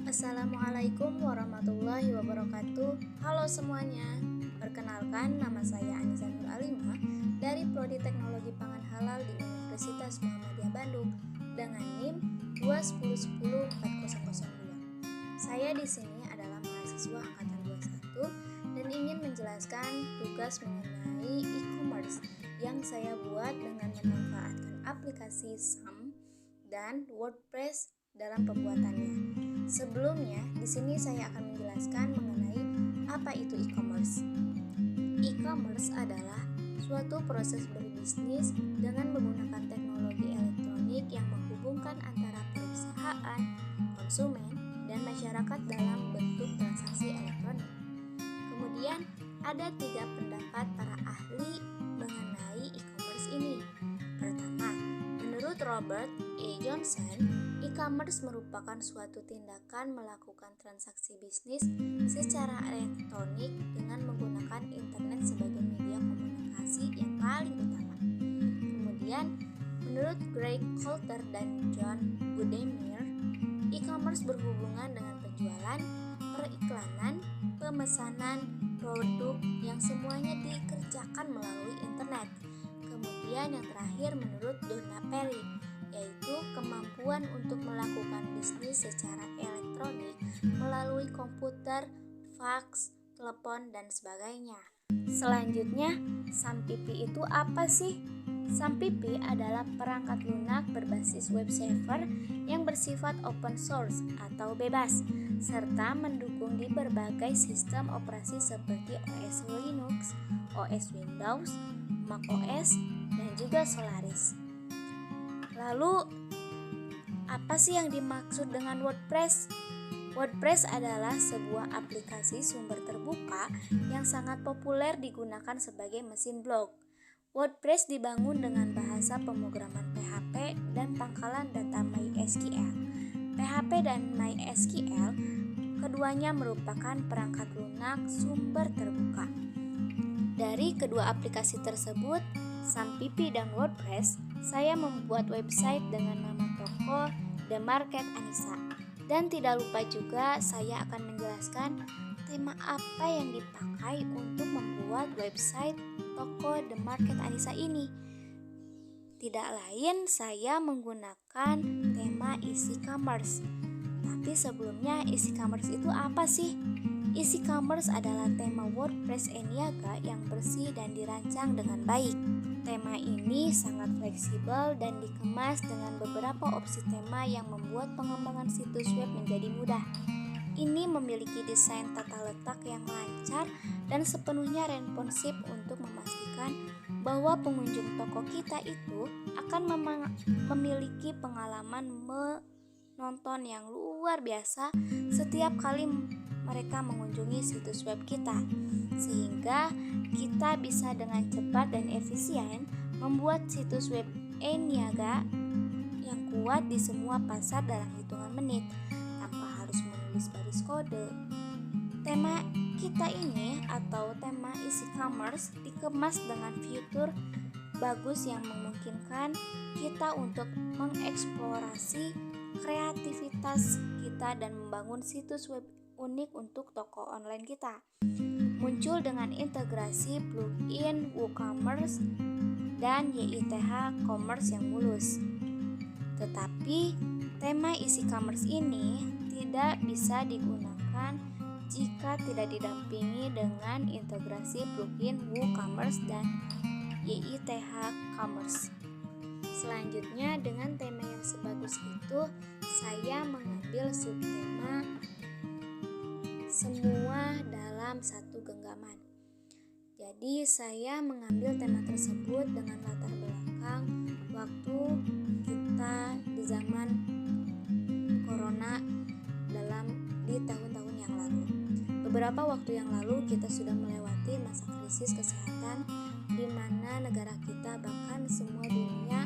Assalamualaikum warahmatullahi wabarakatuh. Halo semuanya. Perkenalkan, nama saya Anissa Nur Alimah dari Prodi Teknologi Pangan Halal di Universitas Muhammadiyah Bandung dengan NIM 210104002. Saya di sini adalah mahasiswa angkatan 21 dan ingin menjelaskan tugas mengenai e-commerce yang saya buat dengan memanfaatkan aplikasi SAM dan WordPress dalam pembuatannya. Sebelumnya, di sini saya akan menjelaskan mengenai apa itu e-commerce. E-commerce adalah suatu proses berbisnis dengan menggunakan teknologi elektronik yang menghubungkan antara perusahaan, konsumen, dan masyarakat dalam bentuk transaksi elektronik. Kemudian, ada 3 pendapat para ahli mengenai e-commerce ini. Pertama, menurut Robert A. Johnson, e-commerce merupakan suatu tindakan melakukan transaksi bisnis secara elektronik dengan menggunakan internet sebagai media komunikasi yang paling utama. Kemudian, menurut Greg Coulter dan John Budemir, e-commerce berhubungan dengan penjualan, periklanan, pemesanan, produk yang semuanya dikerjakan melalui internet. Kemudian yang terakhir menurut Donna Perry, yaitu kemampuan untuk melakukan bisnis secara elektronik melalui komputer, fax, telepon, dan sebagainya. Selanjutnya, SAMPP itu apa sih? SAMPP adalah perangkat lunak berbasis web server yang bersifat open source atau bebas, serta mendukung di berbagai sistem operasi seperti OS Linux, OS Windows, macOS, dan juga Solaris. Lalu, apa sih yang dimaksud dengan WordPress? WordPress adalah sebuah aplikasi sumber terbuka yang sangat populer digunakan sebagai mesin blog. WordPress dibangun dengan bahasa pemrograman PHP dan pangkalan data MySQL. PHP dan MySQL keduanya merupakan perangkat lunak sumber terbuka. Dari kedua aplikasi tersebut, SAMPP dan WordPress, saya membuat website dengan nama toko The Market Anissa. Dan tidak lupa juga saya akan menjelaskan tema apa yang dipakai untuk membuat website toko The Market Anissa ini. Tidak lain, saya menggunakan tema Easy Commerce. Tapi sebelumnya, Easy Commerce itu apa sih? Easy Commerce adalah tema WordPress e-niaga yang bersih dan dirancang dengan baik. Tema ini sangat fleksibel dan dikemas dengan beberapa opsi tema yang membuat pengembangan situs web menjadi mudah. Ini memiliki desain tata letak yang lancar dan sepenuhnya responsif untuk memastikan bahwa pengunjung toko kita itu akan memiliki pengalaman menonton yang luar biasa setiap kali mereka mengunjungi situs web kita, sehingga kita bisa dengan cepat dan efisien membuat situs web e-niaga yang kuat di semua pasar dalam hitungan menit tanpa harus menulis baris kode. Tema kita ini atau tema Easy Commerce dikemas dengan fitur bagus yang memungkinkan kita untuk mengeksplorasi kreativitas kita dan membangun situs web unik untuk toko online kita. Muncul dengan integrasi plugin WooCommerce dan YITH Commerce yang mulus. Tetapi tema Easy Commerce ini tidak bisa digunakan jika tidak didampingi dengan integrasi plugin WooCommerce dan YITH Commerce. Selanjutnya, dengan tema yang sebagus itu, saya mengambil subtema semua dalam satu genggaman. Jadi saya mengambil tema tersebut dengan latar belakang waktu kita di zaman corona di tahun-tahun yang lalu. Beberapa waktu yang lalu kita sudah melewati masa krisis kesehatan di mana negara kita bahkan semua dunia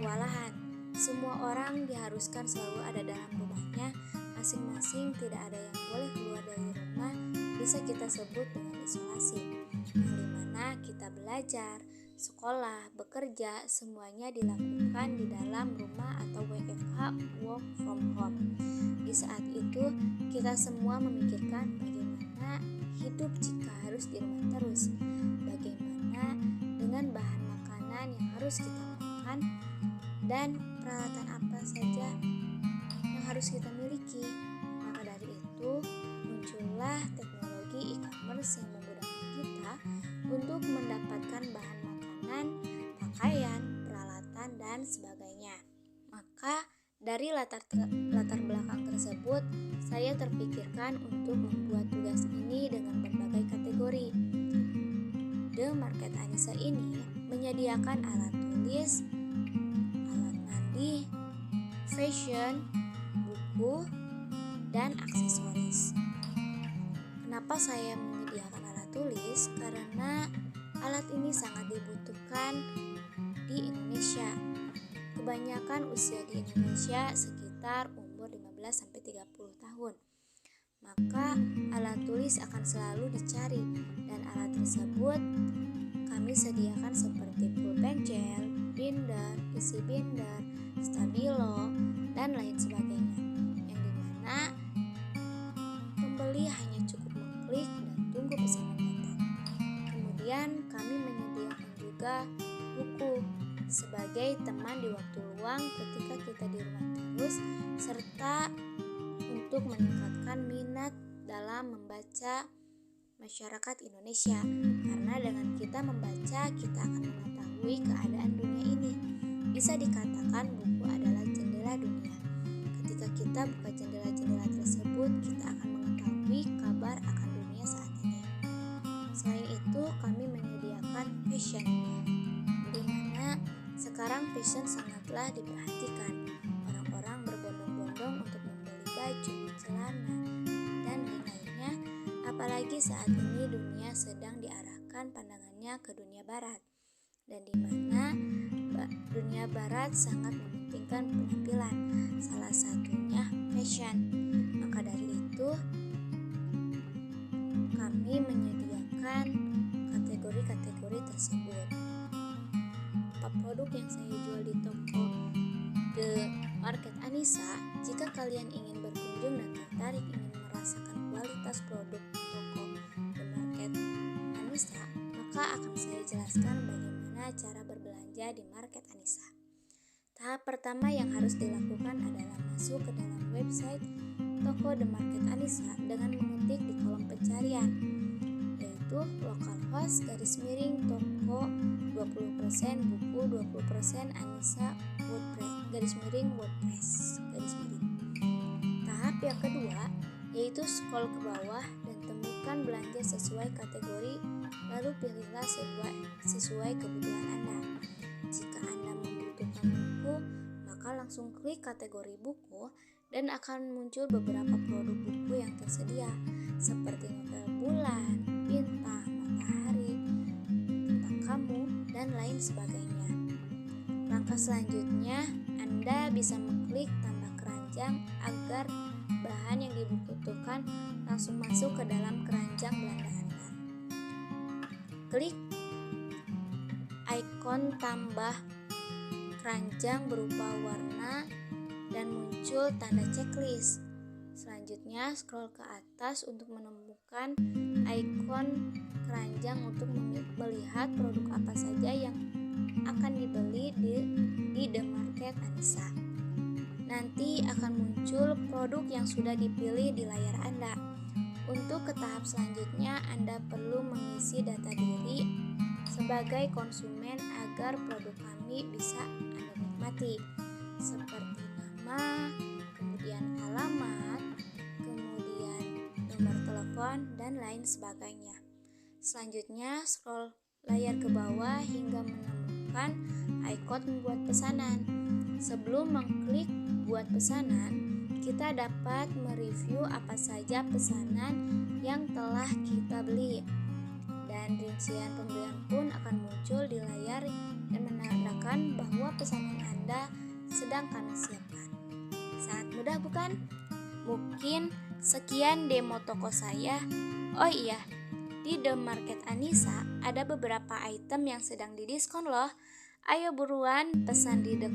kewalahan. Semua orang diharuskan selalu ada dalam rumahnya masing-masing, tidak ada yang boleh keluar dari rumah, bisa kita sebut dengan isolasi, yang dimana kita belajar, sekolah, bekerja, semuanya dilakukan di dalam rumah atau WFH, work from home. Di saat itu, kita semua memikirkan bagaimana hidup jika harus di rumah terus. Bagaimana dengan bahan makanan yang harus kita makan dan peralatan apa saja yang harus kita miliki. Maka dari itu, muncullah teknologi e-commerce yang memudahkan kita untuk mendapatkan bahan makanan, pakaian, peralatan, dan sebagainya. Maka dari latar belakang tersebut, saya terpikirkan untuk membuat tugas ini dengan berbagai kategori. The Market Anissa ini menyediakan alat tulis, alat mandi, fashion, buku, dan aksesoris. Kenapa saya menyediakan alat tulis? Karena alat ini sangat dibutuhkan di Indonesia. Kebanyakan usia di Indonesia sekitar umur 15-30 tahun. Maka alat tulis akan selalu dicari, dan alat tersebut kami sediakan seperti pulpen, binder, isi binder, stabilo, dan lain sebagainya, yang dimana pembeli hanya cukup mengklik dan tunggu pesanan datang. Kemudian kami menyediakan juga buku sebagai teman di waktu luang ketika kita di rumah terus, serta untuk meningkatkan minat dalam membaca masyarakat Indonesia. Karena dengan kita membaca, kita akan mengetahui keadaan dunia ini. Bisa dikatakan buku adalah jendela dunia. Ketika kita buka jendela-jendela tersebut, kita akan mengetahui kabar akan dunia saat ini. Selain itu, kami menyediakan fashion, di mana sekarang fashion sangatlah diperhatikan. Orang-orang berbondong-bondong untuk membeli baju, celana, dan lain-lainnya. Apalagi saat ini dunia sedang diarahkan pandangannya ke dunia barat, dan di mana dunia barat sangat mementingkan penampilan, salah satunya fashion. Maka dari itu, kami menyediakan kategori-kategori tersebut. Apa produk yang saya jual di toko The Market Anissa? Jika kalian ingin berkunjung dan tertarik ingin merasakan kualitas produk toko The Market Anissa, maka akan saya jelaskan bagaimana cara berbelanja di Market Anissa. Tahap pertama yang harus dilakukan adalah masuk ke dalam website toko The Market Anissa dengan mengetik di kolom pencarian, yaitu localhost _toko 20%, buku 20%, Anissa WordPress. Tahap yang kedua yaitu scroll ke bawah dan temukan belanja sesuai kategori, lalu pilihlah sesuai kebutuhan Anda. Jika Anda membutuhkan buku, maka langsung klik kategori buku dan akan muncul beberapa produk buku yang tersedia seperti novel bulan, bintang, matahari, tentang kamu, dan lain sebagainya. Langkah selanjutnya, Anda bisa mengklik tambah keranjang agar bahan yang dibutuhkan langsung masuk ke dalam keranjang belanja Anda. Klik ikon tambah keranjang berupa warna dan muncul tanda checklist. Selanjutnya, scroll ke atas untuk menemukan ikon keranjang untuk melihat produk apa saja yang akan dibeli di The Market Anissa. Nanti akan muncul produk yang sudah dipilih di layar Anda. Untuk ke tahap selanjutnya, Anda perlu mengisi data diri sebagai konsumen agar produk kami bisa Anda nikmati, seperti nama, kemudian alamat, kemudian nomor telepon, dan lain sebagainya. Selanjutnya, scroll layar ke bawah hingga menemukan ikon membuat pesanan. Sebelum mengklik buat pesanan, kita dapat mereview apa saja pesanan yang telah kita beli, dan rincian pembelian pun akan muncul di layar dan menandakan bahwa pesanan Anda sedang kami siapkan. Sangat mudah bukan? Mungkin sekian demo toko saya. Oh iya, Di The Market Anissa ada beberapa item yang sedang didiskon loh. Ayo buruan pesan di The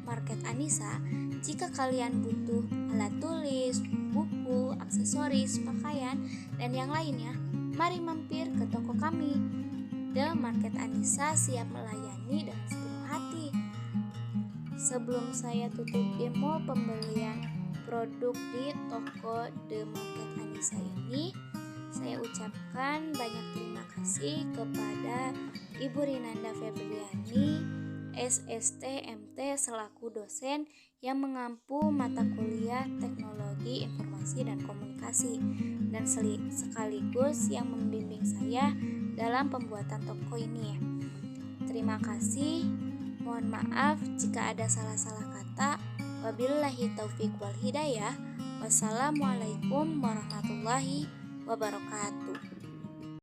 Market Anissa jika kalian butuh alat tulis, buku, aksesoris, pakaian, dan yang lainnya. Mari mampir ke toko kami. The Market Anissa siap melayani dengan sepenuh hati. Sebelum saya tutup demo pembelian produk di toko The Market Anissa ini, saya ucapkan banyak terima kasih kepada Ibu Rinanda Febriani, SST MT selaku dosen yang mengampu mata kuliah Teknologi Informasi dan Komunikasi dan sekaligus yang membimbing saya dalam pembuatan toko ini. Terima kasih. Mohon maaf jika ada salah-salah kata. Wabillahi taufiq wal hidayah. Wassalamualaikum warahmatullahi wabarakatuh.